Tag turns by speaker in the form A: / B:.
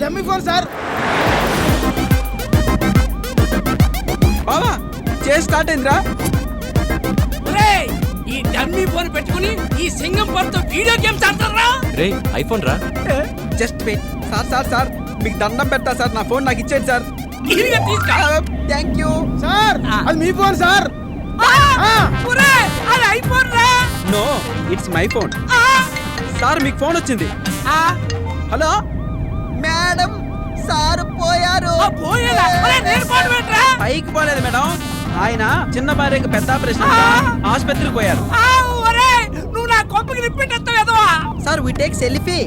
A: Dummy phone sir.
B: బావా చేసి start అయిందిరా.
C: ఈ డమ్మీ ఫోన్ పెట్టుకుని ఈ సింగం ఫోన్తో వీడియో గేమ్స్ ఆడతారా?
D: రే ఐఫోన్ రా.
B: జస్ట్ వెయిట్ సార్ మీకు దండం పెడతా సార్, నా ఫోన్ నాకు ఇచ్చేయండి సార్. Thank you
A: sir. అది మీ ఫోన్ సార్.
C: ఐఫోన్ రా.
B: No it's my phone. Sir మీకు ఫోన్ వచ్చింది. హలో మేడం, సార్ పోయారు. పైకి పోలేదు మేడం, ఆయన చిన్న భార్యకి పెద్ద ఆపరేషన్ ఆసుపత్రికి పోయారు.
C: నువ్వు నా కొంపకి రిపీట్ ఎత్తావు.
B: Sir we take selfie.